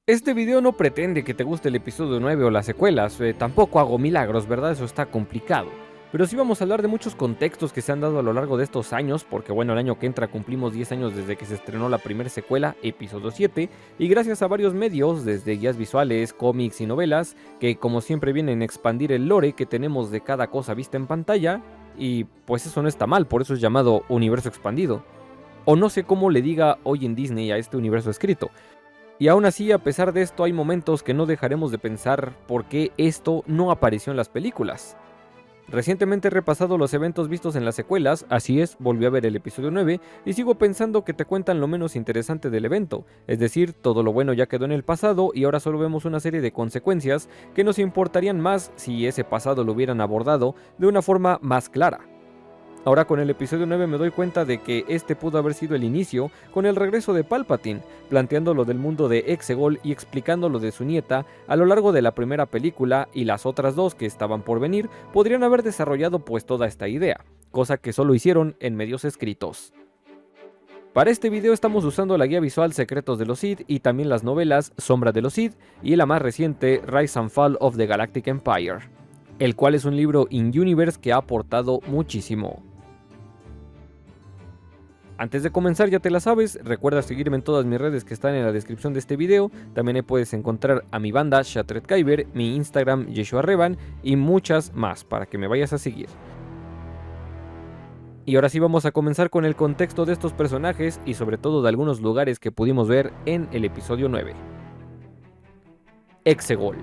Este video no pretende que te guste el episodio 9 o las secuelas, tampoco hago milagros, ¿verdad? Eso está complicado. Pero sí vamos a hablar de muchos contextos que se han dado a lo largo de estos años, porque bueno, el año que entra cumplimos 10 años desde que se estrenó la primera secuela, episodio 7, y gracias a varios medios, desde guías visuales, cómics y novelas, que como siempre vienen a expandir el lore que tenemos de cada cosa vista en pantalla, y pues eso no está mal, por eso es llamado universo expandido. O no sé cómo le diga hoy en Disney a este universo escrito. Y aún así, a pesar de esto, hay momentos que no dejaremos de pensar por qué esto no apareció en las películas. Recientemente he repasado los eventos vistos en las secuelas, así es, volví a ver el episodio 9 y sigo pensando que te cuentan lo menos interesante del evento, es decir, todo lo bueno ya quedó en el pasado y ahora solo vemos una serie de consecuencias que nos importarían más si ese pasado lo hubieran abordado de una forma más clara. Ahora con el episodio 9 me doy cuenta de que este pudo haber sido el inicio con el regreso de Palpatine, planteando lo del mundo de Exegol y explicando lo de su nieta a lo largo de la primera película, y las otras dos que estaban por venir podrían haber desarrollado pues toda esta idea, cosa que solo hicieron en medios escritos. Para este video estamos usando la guía visual Secretos de los Sith y también las novelas Sombra de los Sith y la más reciente Rise and Fall of the Galactic Empire, el cual es un libro in-universe que ha aportado muchísimo. Antes de comenzar, ya te la sabes, recuerda seguirme en todas mis redes que están en la descripción de este video. También ahí puedes encontrar a mi banda Shattered Kyber, mi Instagram Yeshua Revan y muchas más para que me vayas a seguir. Y ahora sí vamos a comenzar con el contexto de estos personajes y sobre todo de algunos lugares que pudimos ver en el episodio 9. Exegol.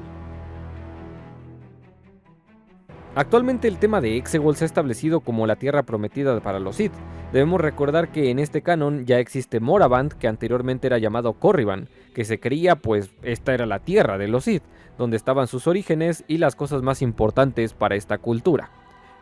Actualmente el tema de Exegol se ha establecido como la tierra prometida para los Sith. Debemos recordar que en este canon ya existe Moraband, que anteriormente era llamado Corriban, que se creía pues esta era la tierra de los Sith, donde estaban sus orígenes y las cosas más importantes para esta cultura.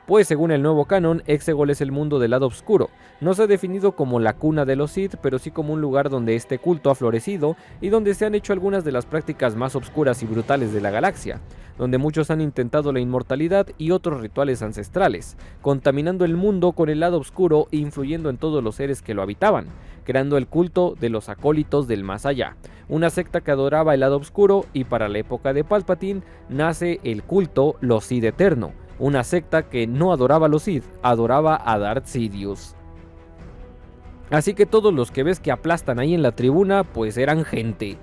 Pues según el nuevo canon, Exegol es el mundo del lado oscuro. No se ha definido como la cuna de los Sith, pero sí como un lugar donde este culto ha florecido y donde se han hecho algunas de las prácticas más oscuras y brutales de la galaxia, donde muchos han intentado la inmortalidad y otros rituales ancestrales, contaminando el mundo con el lado oscuro e influyendo en todos los seres que lo habitaban, creando el culto de los acólitos del más allá, una secta que adoraba el lado oscuro, y para la época de Palpatine nace el culto Los Sith Eterno, una secta que no adoraba a los Sith, adoraba a Darth Sidious. Así que todos los que ves que aplastan ahí en la tribuna, pues eran gente.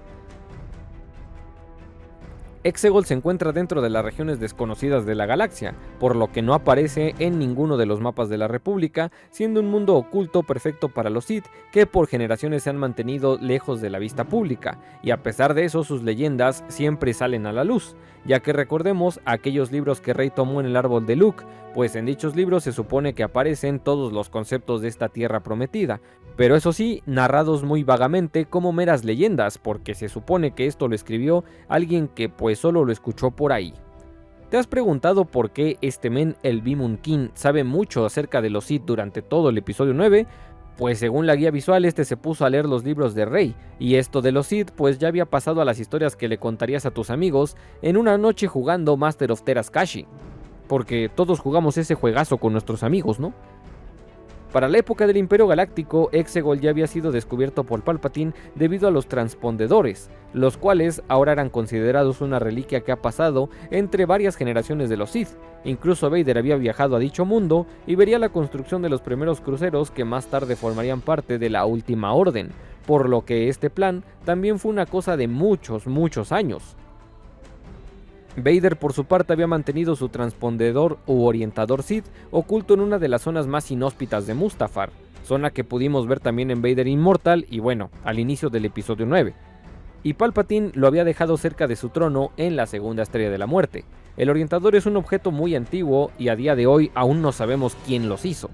Exegol se encuentra dentro de las regiones desconocidas de la galaxia, por lo que no aparece en ninguno de los mapas de la República, siendo un mundo oculto perfecto para los Sith, que por generaciones se han mantenido lejos de la vista pública, y a pesar de eso sus leyendas siempre salen a la luz, ya que recordemos aquellos libros que Rey tomó en el árbol de Luke, pues en dichos libros se supone que aparecen todos los conceptos de esta tierra prometida, pero eso sí, narrados muy vagamente como meras leyendas, porque se supone que esto lo escribió alguien que pues solo lo escuchó por ahí. ¿Te has preguntado por qué este men, el Bimun King, sabe mucho acerca de los Sith durante todo el episodio 9? Pues según la guía visual este se puso a leer los libros de Rey, y esto de los Sith pues ya había pasado a las historias que le contarías a tus amigos en una noche jugando Master of Teräs-Käsi, porque todos jugamos ese juegazo con nuestros amigos, ¿no? Para la época del Imperio Galáctico, Exegol ya había sido descubierto por Palpatine debido a los transpondedores, los cuales ahora eran considerados una reliquia que ha pasado entre varias generaciones de los Sith. Incluso Vader había viajado a dicho mundo y vería la construcción de los primeros cruceros que más tarde formarían parte de la Última Orden, por lo que este plan también fue una cosa de muchos años. Vader por su parte había mantenido su transpondedor u orientador Sith oculto en una de las zonas más inhóspitas de Mustafar, zona que pudimos ver también en Vader Immortal y bueno, al inicio del episodio 9. Y Palpatine lo había dejado cerca de su trono en la segunda Estrella de la Muerte. El orientador es un objeto muy antiguo y a día de hoy aún no sabemos quién los hizo.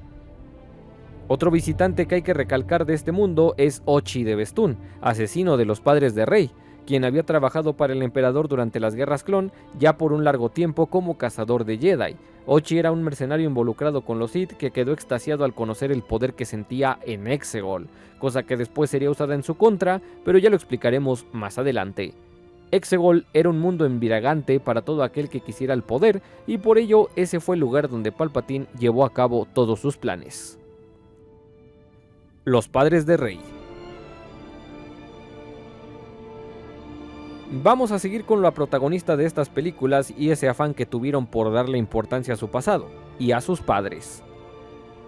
Otro visitante que hay que recalcar de este mundo es Ochi de Bestun, asesino de los padres de Rey, quien había trabajado para el emperador durante las guerras clon ya por un largo tiempo como cazador de Jedi. Ochi era un mercenario involucrado con los Sith que quedó extasiado al conocer el poder que sentía en Exegol, cosa que después sería usada en su contra, pero ya lo explicaremos más adelante. Exegol era un mundo embriagante para todo aquel que quisiera el poder, y por ello ese fue el lugar donde Palpatine llevó a cabo todos sus planes. Los padres de Rey. Vamos a seguir con la protagonista de estas películas y ese afán que tuvieron por darle importancia a su pasado y a sus padres.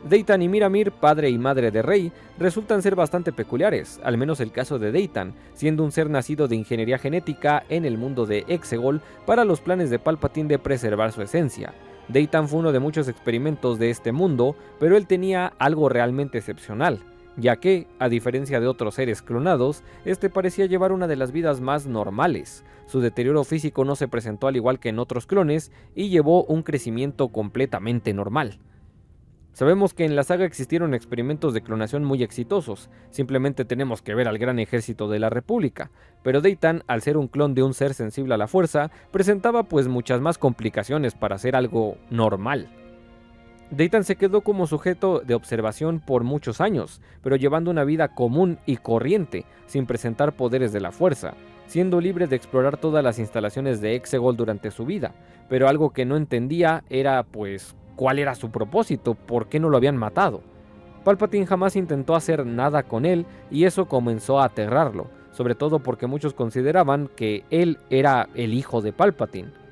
Daytan y Miramir, padre y madre de Rey, resultan ser bastante peculiares, al menos el caso de Daytan, siendo un ser nacido de ingeniería genética en el mundo de Exegol para los planes de Palpatine de preservar su esencia. Daytan fue uno de muchos experimentos de este mundo, pero él tenía algo realmente excepcional, ya que, a diferencia de otros seres clonados, este parecía llevar una de las vidas más normales. Su deterioro físico no se presentó al igual que en otros clones y llevó un crecimiento completamente normal. Sabemos que en la saga existieron experimentos de clonación muy exitosos, simplemente tenemos que ver al gran ejército de la República, pero Daytan, al ser un clon de un ser sensible a la fuerza, presentaba pues muchas más complicaciones para ser algo normal. Daytan se quedó como sujeto de observación por muchos años, pero llevando una vida común y corriente, sin presentar poderes de la fuerza, siendo libre de explorar todas las instalaciones de Exegol durante su vida, pero algo que no entendía era pues ¿cuál era su propósito? ¿Por qué no lo habían matado? Palpatine jamás intentó hacer nada con él y eso comenzó a aterrarlo, sobre todo porque muchos consideraban que él era el hijo de Palpatine.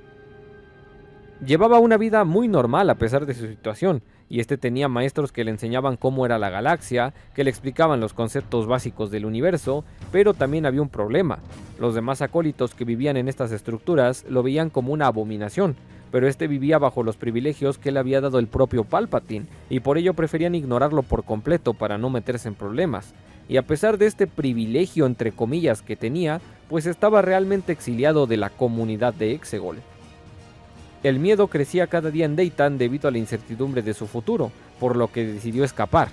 Llevaba una vida muy normal a pesar de su situación, y este tenía maestros que le enseñaban cómo era la galaxia, que le explicaban los conceptos básicos del universo, pero también había un problema. Los demás acólitos que vivían en estas estructuras lo veían como una abominación, pero este vivía bajo los privilegios que le había dado el propio Palpatine, y por ello preferían ignorarlo por completo para no meterse en problemas. Y a pesar de este privilegio entre comillas que tenía, pues estaba realmente exiliado de la comunidad de Exegol. El miedo crecía cada día en Daytan debido a la incertidumbre de su futuro, por lo que decidió escapar.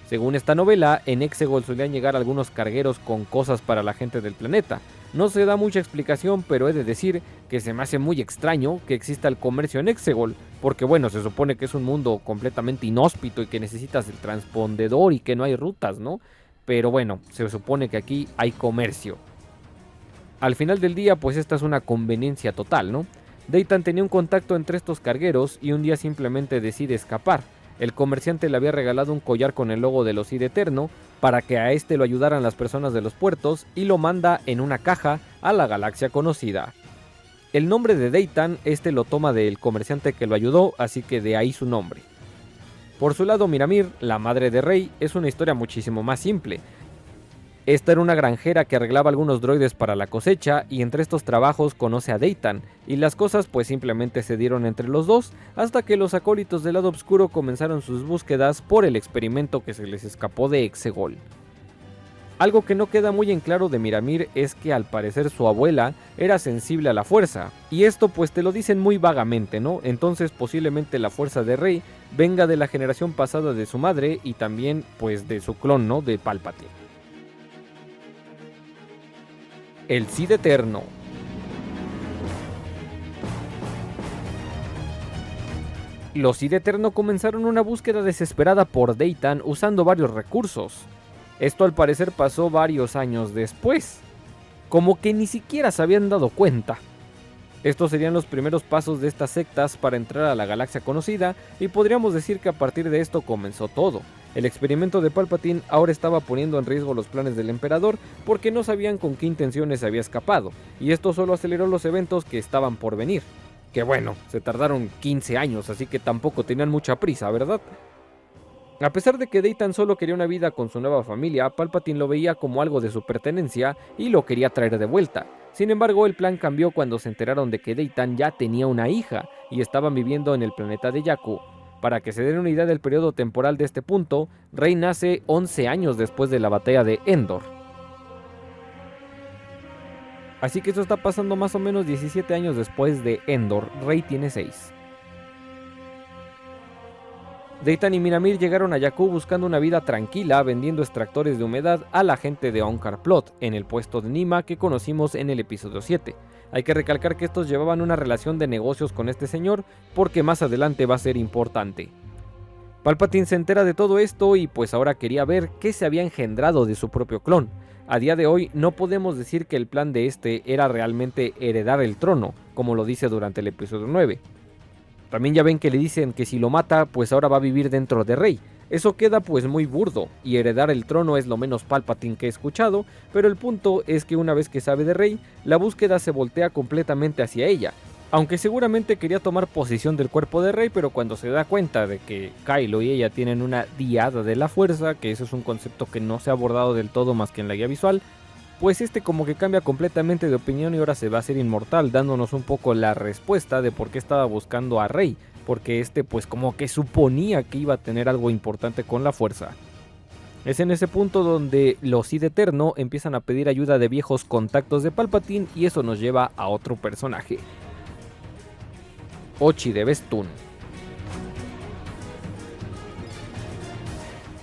Según esta novela, en Exegol solían llegar algunos cargueros con cosas para la gente del planeta. No se da mucha explicación, pero he de decir que se me hace muy extraño que exista el comercio en Exegol, porque bueno, se supone que es un mundo completamente inhóspito y que necesitas el transpondedor y que no hay rutas, ¿no? Pero bueno, se supone que aquí hay comercio. Al final del día, pues esta es una conveniencia total, ¿no? Daytan tenía un contacto entre estos cargueros y un día simplemente decide escapar. El comerciante le había regalado un collar con el logo del Sith Eterno para que a este lo ayudaran las personas de los puertos y lo manda en una caja a la galaxia conocida. El nombre de Daytan este lo toma del comerciante que lo ayudó, así que de ahí su nombre. Por su lado, Miramir, la madre de Rey, es una historia muchísimo más simple. Esta era una granjera que arreglaba algunos droides para la cosecha y entre estos trabajos conoce a Daytan y las cosas pues simplemente se dieron entre los dos hasta que los acólitos del lado oscuro comenzaron sus búsquedas por el experimento que se les escapó de Exegol. Algo que no queda muy en claro de Miramir es que al parecer su abuela era sensible a la fuerza, y esto pues te lo dicen muy vagamente, ¿no? Entonces posiblemente la fuerza de Rey venga de la generación pasada de su madre y también pues de su clon, ¿no? De Palpatine. El Sith Eterno. Los Sith Eterno comenzaron una búsqueda desesperada por Daytan usando varios recursos. Esto al parecer pasó varios años después, como que ni siquiera se habían dado cuenta. Estos serían los primeros pasos de estas sectas para entrar a la galaxia conocida y podríamos decir que a partir de esto comenzó todo. El experimento de Palpatine ahora estaba poniendo en riesgo los planes del emperador porque no sabían con qué intenciones había escapado, y esto solo aceleró los eventos que estaban por venir. Que bueno, se tardaron 15 años, así que tampoco tenían mucha prisa, ¿verdad? A pesar de que Daytan solo quería una vida con su nueva familia, Palpatine lo veía como algo de su pertenencia y lo quería traer de vuelta. Sin embargo, el plan cambió cuando se enteraron de que Daytan ya tenía una hija y estaban viviendo en el planeta de Jakku. Para que se den una idea del periodo temporal de este punto, Rey nace 11 años después de la batalla de Endor. Así que esto está pasando más o menos 17 años después de Endor. Rey tiene 6. Daytan y Miramir llegaron a Jakku buscando una vida tranquila, vendiendo extractores de humedad a la gente de Onkar Plot, en el puesto de Nima que conocimos en el episodio 7. Hay que recalcar que estos llevaban una relación de negocios con este señor, porque más adelante va a ser importante. Palpatine se entera de todo esto y pues ahora quería ver qué se había engendrado de su propio clon. A día de hoy no podemos decir que el plan de este era realmente heredar el trono, como lo dice durante el episodio 9. También ya ven que le dicen que si lo mata, pues ahora va a vivir dentro de Rey. Eso queda pues muy burdo, y heredar el trono es lo menos Palpatine que he escuchado, pero el punto es que una vez que sabe de Rey, la búsqueda se voltea completamente hacia ella. Aunque seguramente quería tomar posesión del cuerpo de Rey, pero cuando se da cuenta de que Kylo y ella tienen una diada de la fuerza, que eso es un concepto que no se ha abordado del todo más que en la guía visual, pues como que cambia completamente de opinión y ahora se va a hacer inmortal, dándonos un poco la respuesta de por qué estaba buscando a Rey, porque pues como que suponía que iba a tener algo importante con la fuerza. Es en ese punto donde los Sith Eterno empiezan a pedir ayuda de viejos contactos de Palpatine y eso nos lleva a otro personaje. Ochi de Bestun.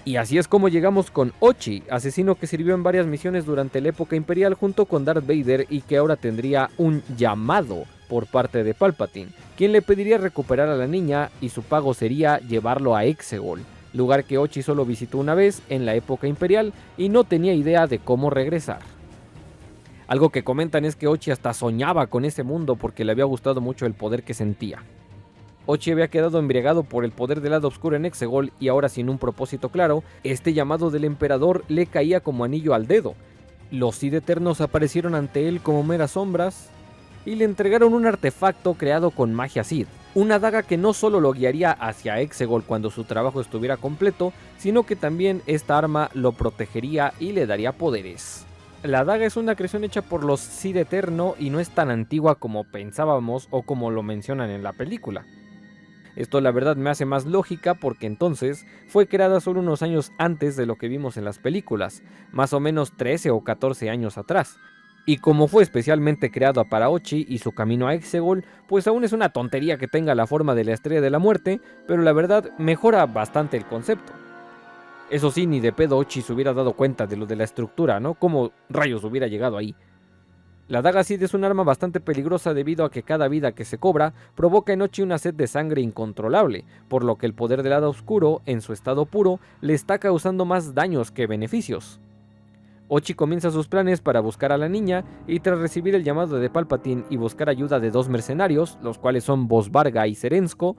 Y así es como llegamos con Ochi, asesino que sirvió en varias misiones durante la época imperial junto con Darth Vader y que ahora tendría un llamado por parte de Palpatine, quien le pediría recuperar a la niña y su pago sería llevarlo a Exegol, lugar que Ochi solo visitó una vez en la época imperial y no tenía idea de cómo regresar. Algo que comentan es que Ochi hasta soñaba con ese mundo porque le había gustado mucho el poder que sentía. Ochi había quedado embriagado por el poder del lado oscuro en Exegol y ahora sin un propósito claro, este llamado del emperador le caía como anillo al dedo. Los Sith Eternos aparecieron ante él como meras sombras y le entregaron un artefacto creado con magia Sith, una daga que no solo lo guiaría hacia Exegol cuando su trabajo estuviera completo, sino que también esta arma lo protegería y le daría poderes. La daga es una creación hecha por los Sith Eterno y no es tan antigua como pensábamos o como lo mencionan en la película. Esto la verdad me hace más lógica porque entonces fue creada solo unos años antes de lo que vimos en las películas, más o menos 13 o 14 años atrás. Y como fue especialmente creada para Ochi y su camino a Exegol, pues aún es una tontería que tenga la forma de la Estrella de la Muerte, pero la verdad mejora bastante el concepto. Eso sí, ni de pedo Ochi se hubiera dado cuenta de lo de la estructura, ¿no? ¿Cómo rayos hubiera llegado ahí? La daga Sith es un arma bastante peligrosa debido a que cada vida que se cobra provoca en Ochi una sed de sangre incontrolable, por lo que el poder del lado oscuro, en su estado puro, le está causando más daños que beneficios. Ochi comienza sus planes para buscar a la niña y tras recibir el llamado de Palpatine y buscar ayuda de dos mercenarios, los cuales son Bos Varga y Serensko,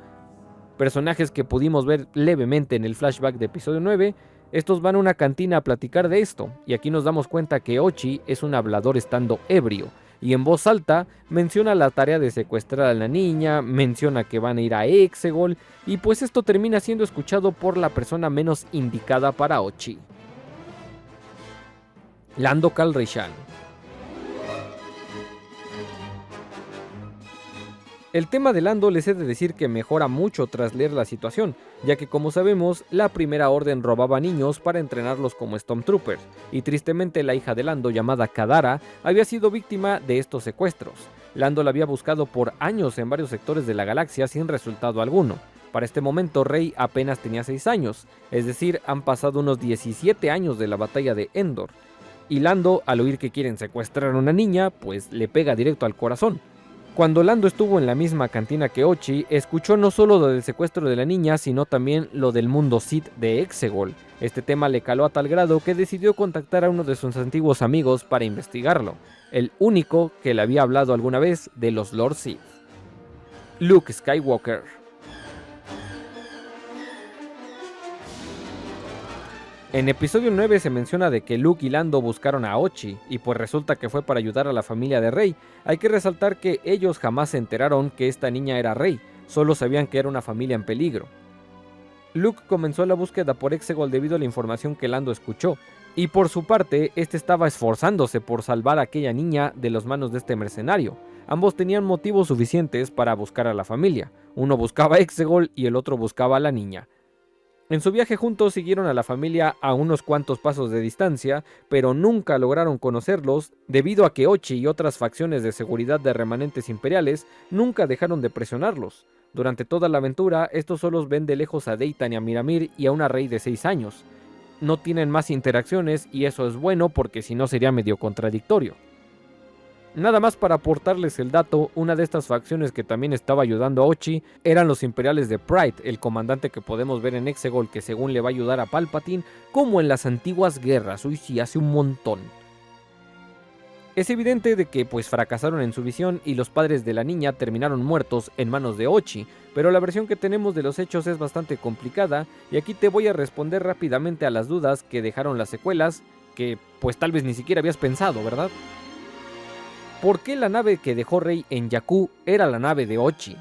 personajes que pudimos ver levemente en el flashback de episodio 9, estos van a una cantina a platicar de esto, y aquí nos damos cuenta que Ochi es un hablador estando ebrio, y en voz alta menciona la tarea de secuestrar a la niña, menciona que van a ir a Exegol, y pues esto termina siendo escuchado por la persona menos indicada para Ochi. Lando Calrissian. El tema de Lando les he de decir que mejora mucho tras leer la situación, ya que como sabemos, la Primera Orden robaba niños para entrenarlos como Stormtroopers, y tristemente la hija de Lando llamada Kadara había sido víctima de estos secuestros. Lando la había buscado por años en varios sectores de la galaxia sin resultado alguno. Para este momento Rey apenas tenía 6 años, es decir, han pasado unos 17 años de la batalla de Endor. Y Lando, al oír que quieren secuestrar a una niña, pues le pega directo al corazón. Cuando Lando estuvo en la misma cantina que Ochi, escuchó no solo lo del secuestro de la niña, sino también lo del mundo Sith de Exegol. Este tema le caló a tal grado que decidió contactar a uno de sus antiguos amigos para investigarlo, el único que le había hablado alguna vez de los Lord Sith. Luke Skywalker. En episodio 9 se menciona de que Luke y Lando buscaron a Ochi, y pues resulta que fue para ayudar a la familia de Rey. Hay que resaltar que ellos jamás se enteraron que esta niña era Rey, solo sabían que era una familia en peligro. Luke comenzó la búsqueda por Exegol debido a la información que Lando escuchó, y por su parte, este estaba esforzándose por salvar a aquella niña de las manos de este mercenario. Ambos tenían motivos suficientes para buscar a la familia, uno buscaba Exegol y el otro buscaba a la niña. En su viaje juntos siguieron a la familia a unos cuantos pasos de distancia, pero nunca lograron conocerlos debido a que Ochi y otras facciones de seguridad de remanentes imperiales nunca dejaron de presionarlos. Durante toda la aventura, estos solos ven de lejos a Daytan y a Miramir y a una Rey de 6 años. No tienen más interacciones y eso es bueno porque si no sería medio contradictorio. Nada más para aportarles el dato, una de estas facciones que también estaba ayudando a Ochi eran los imperiales de Pride, el comandante que podemos ver en Exegol que según le va a ayudar a Palpatine, como en las antiguas guerras, uy sí, hace un montón. Es evidente de que pues fracasaron en su visión y los padres de la niña terminaron muertos en manos de Ochi, pero la versión que tenemos de los hechos es bastante complicada y aquí te voy a responder rápidamente a las dudas que dejaron las secuelas, que pues tal vez ni siquiera habías pensado, ¿verdad? ¿Por qué la nave que dejó Rei en Jakku era la nave de Ochi?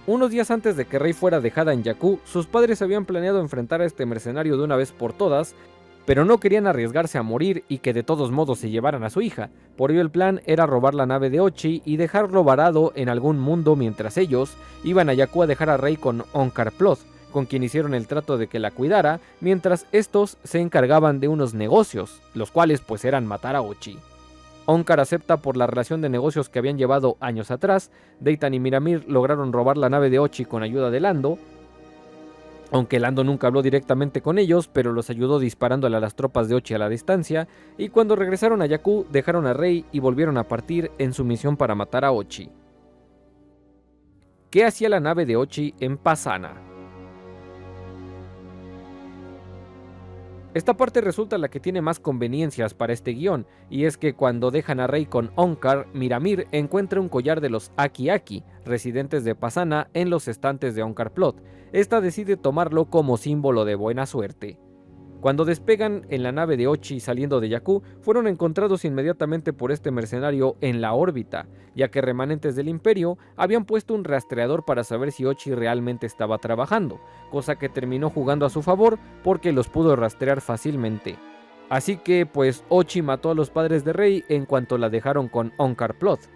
Unos días antes de que Rei fuera dejada en Jakku, sus padres habían planeado enfrentar a este mercenario de una vez por todas, pero no querían arriesgarse a morir y que de todos modos se llevaran a su hija. Por ello el plan era robar la nave de Ochi y dejarlo varado en algún mundo mientras ellos iban a Jakku a dejar a Rei con Onkar Ploth, con quien hicieron el trato de que la cuidara, mientras estos se encargaban de unos negocios, los cuales pues eran matar a Ochi. Onkar acepta por la relación de negocios que habían llevado años atrás. Deitan y Miramir lograron robar la nave de Ochi con ayuda de Lando, aunque Lando nunca habló directamente con ellos, pero los ayudó disparándole a las tropas de Ochi a la distancia, y cuando regresaron a Jakku dejaron a Rei y volvieron a partir en su misión para matar a Ochi. ¿Qué hacía la nave de Ochi en Pasaana? Esta parte resulta la que tiene más conveniencias para este guión, y es que cuando dejan a Rei con Onkar, Miramir encuentra un collar de los Aki-Aki, residentes de Pasaana, en los estantes de Onkar Ploth. Esta decide tomarlo como símbolo de buena suerte. Cuando despegan en la nave de Ochi saliendo de Jakku, fueron encontrados inmediatamente por este mercenario en la órbita, ya que remanentes del Imperio habían puesto un rastreador para saber si Ochi realmente estaba trabajando, cosa que terminó jugando a su favor porque los pudo rastrear fácilmente. Así que pues Ochi mató a los padres de Rei en cuanto la dejaron con Onkar Ploth.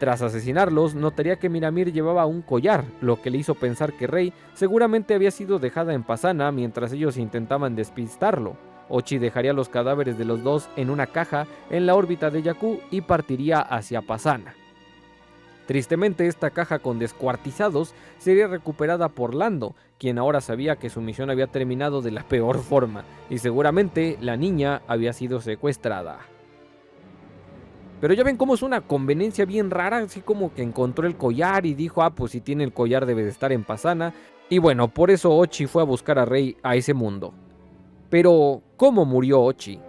Tras asesinarlos, notaría que Miramir llevaba un collar, lo que le hizo pensar que Rei seguramente había sido dejada en Pasaana mientras ellos intentaban despistarlo. Ochi dejaría los cadáveres de los dos en una caja en la órbita de Jakku y partiría hacia Pasaana. Tristemente, esta caja con descuartizados sería recuperada por Lando, quien ahora sabía que su misión había terminado de la peor forma, y seguramente la niña había sido secuestrada. Pero ya ven cómo es una conveniencia bien rara, así como que encontró el collar y dijo, pues si tiene el collar debe de estar en Pasaana. Y bueno, por eso Ochi fue a buscar a Rei a ese mundo. Pero, ¿cómo murió Ochi?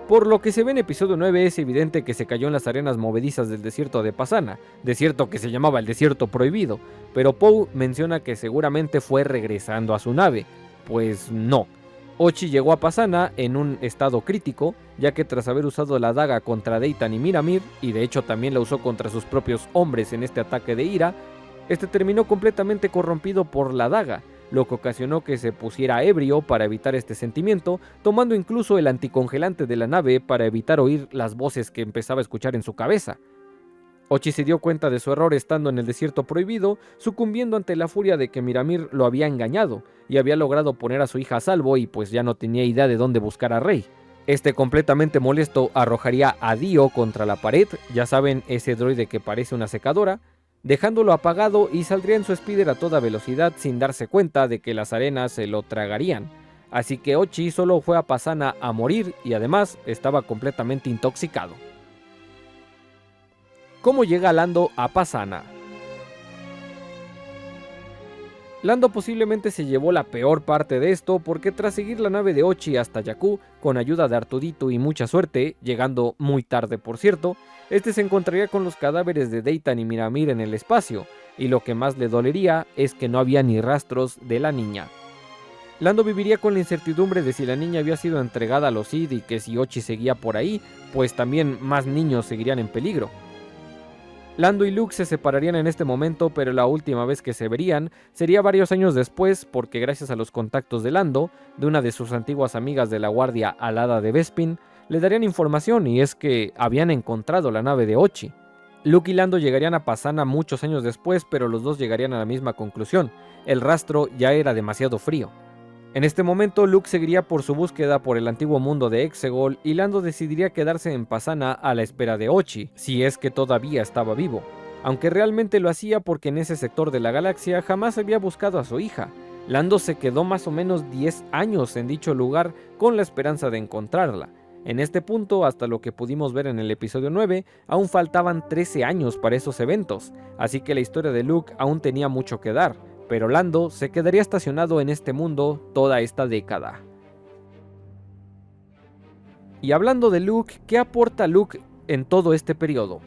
Por lo que se ve en episodio 9 es evidente que se cayó en las arenas movedizas del desierto de Pasaana, desierto que se llamaba el desierto prohibido, pero Poe menciona que seguramente fue regresando a su nave. Pues no. Ochi llegó a Pasaana en un estado crítico, ya que tras haber usado la daga contra Deitan y Miramir, y de hecho también la usó contra sus propios hombres en este ataque de ira, este terminó completamente corrompido por la daga, lo que ocasionó que se pusiera ebrio para evitar este sentimiento, tomando incluso el anticongelante de la nave para evitar oír las voces que empezaba a escuchar en su cabeza. Ochi se dio cuenta de su error estando en el desierto prohibido, sucumbiendo ante la furia de que Miramir lo había engañado y había logrado poner a su hija a salvo y pues ya no tenía idea de dónde buscar a Rei. Este completamente molesto arrojaría a Dio contra la pared, ya saben, ese droide que parece una secadora, dejándolo apagado y saldría en su speeder a toda velocidad sin darse cuenta de que las arenas se lo tragarían. Así que Ochi solo fue a Pasaana a morir y además estaba completamente intoxicado. ¿Cómo llega Lando a Pasaana? Lando posiblemente se llevó la peor parte de esto porque tras seguir la nave de Ochi hasta Jakku, con ayuda de Artudito y mucha suerte, llegando muy tarde por cierto, este se encontraría con los cadáveres de Deitan y Miramir en el espacio, y lo que más le dolería es que no había ni rastros de la niña. Lando viviría con la incertidumbre de si la niña había sido entregada a los Sith y que si Ochi seguía por ahí, pues también más niños seguirían en peligro. Lando y Luke se separarían en este momento, pero la última vez que se verían sería varios años después porque gracias a los contactos de Lando, de una de sus antiguas amigas de la guardia alada de Bespin, le darían información y es que habían encontrado la nave de Ochi. Luke y Lando llegarían a Pasaana muchos años después, pero los dos llegarían a la misma conclusión, el rastro ya era demasiado frío. En este momento Luke seguiría por su búsqueda por el antiguo mundo de Exegol y Lando decidiría quedarse en Pasaana a la espera de Ochi, si es que todavía estaba vivo, aunque realmente lo hacía porque en ese sector de la galaxia jamás había buscado a su hija. Lando se quedó más o menos 10 años en dicho lugar con la esperanza de encontrarla. En este punto, hasta lo que pudimos ver en el episodio 9, aún faltaban 13 años para esos eventos, así que la historia de Luke aún tenía mucho que dar, pero Lando se quedaría estacionado en este mundo toda esta década. Y hablando de Luke, ¿qué aporta Luke en todo este periodo?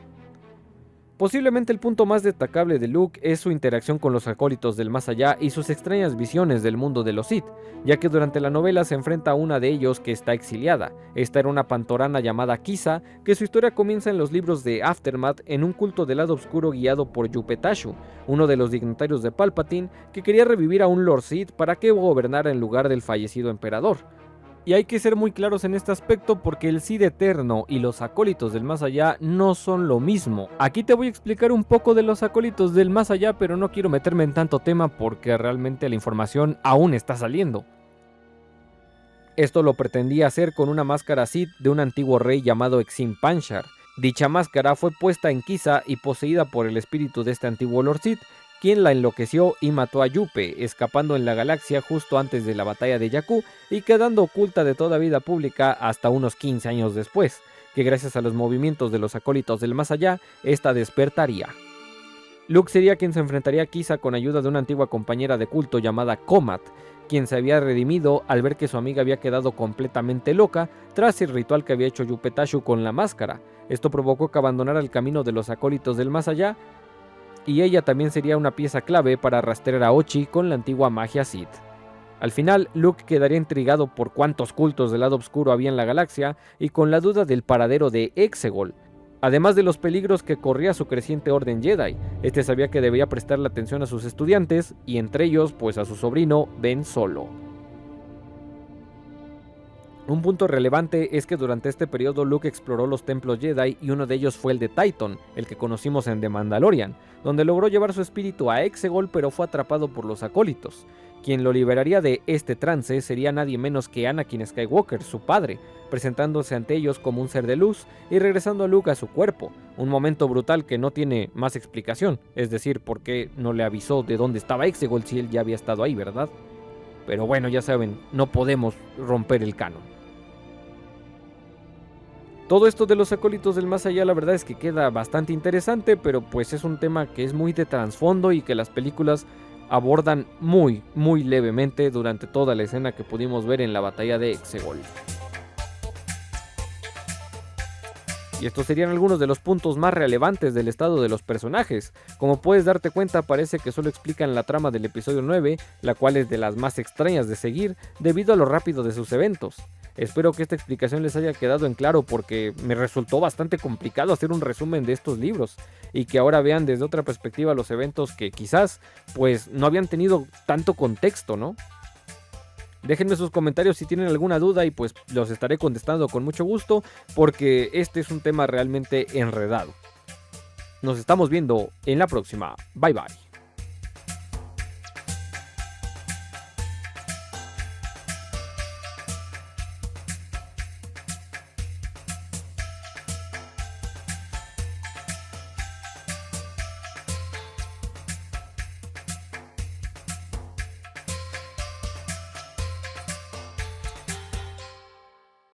Posiblemente el punto más destacable de Luke es su interacción con los acólitos del más allá y sus extrañas visiones del mundo de los Sith, ya que durante la novela se enfrenta a una de ellos que está exiliada. Esta era una pantorana llamada Kisa, que su historia comienza en los libros de Aftermath en un culto del lado oscuro guiado por Yupe Tashu, uno de los dignatarios de Palpatine, que quería revivir a un Lord Sith para que gobernara en lugar del fallecido emperador. Y hay que ser muy claros en este aspecto porque el Sith Eterno y los acólitos del más allá no son lo mismo. Aquí te voy a explicar un poco de los acólitos del más allá, pero no quiero meterme en tanto tema porque realmente la información aún está saliendo. Esto lo pretendía hacer con una máscara Sith de un antiguo rey llamado Exim Panchar. Dicha máscara fue puesta en Kisa y poseída por el espíritu de este antiguo Lord Sith, quien la enloqueció y mató a Yupe, escapando en la galaxia justo antes de la batalla de Jakku y quedando oculta de toda vida pública hasta unos 15 años después, que gracias a los movimientos de los acólitos del más allá, esta despertaría. Luke sería quien se enfrentaría a Kisa con ayuda de una antigua compañera de culto llamada Comat, quien se había redimido al ver que su amiga había quedado completamente loca tras el ritual que había hecho Yupe Tashu con la máscara. Esto provocó que abandonara el camino de los acólitos del más allá, y ella también sería una pieza clave para rastrear a Ochi con la antigua magia Sith. Al final, Luke quedaría intrigado por cuántos cultos del lado oscuro había en la galaxia y con la duda del paradero de Exegol, además de los peligros que corría su creciente orden Jedi. Este sabía que debía prestarle atención a sus estudiantes y entre ellos pues a su sobrino Ben Solo. Un punto relevante es que durante este periodo Luke exploró los templos Jedi y uno de ellos fue el de Titan, el que conocimos en The Mandalorian, donde logró llevar su espíritu a Exegol pero fue atrapado por los acólitos. Quien lo liberaría de este trance sería nadie menos que Anakin Skywalker, su padre, presentándose ante ellos como un ser de luz y regresando a Luke a su cuerpo, un momento brutal que no tiene más explicación, es decir, por qué no le avisó de dónde estaba Exegol si él ya había estado ahí, ¿verdad? Pero bueno, ya saben, no podemos romper el canon. Todo esto de los acólitos del más allá la verdad es que queda bastante interesante, pero pues es un tema que es muy de trasfondo y que las películas abordan muy levemente durante toda la escena que pudimos ver en la batalla de Exegol. Y estos serían algunos de los puntos más relevantes del estado de los personajes. Como puedes darte cuenta, parece que solo explican la trama del episodio 9, la cual es de las más extrañas de seguir debido a lo rápido de sus eventos. Espero que esta explicación les haya quedado en claro porque me resultó bastante complicado hacer un resumen de estos libros y que ahora vean desde otra perspectiva los eventos que quizás pues no habían tenido tanto contexto, ¿no? Déjenme sus comentarios si tienen alguna duda y pues los estaré contestando con mucho gusto porque este es un tema realmente enredado. Nos estamos viendo en la próxima. Bye bye.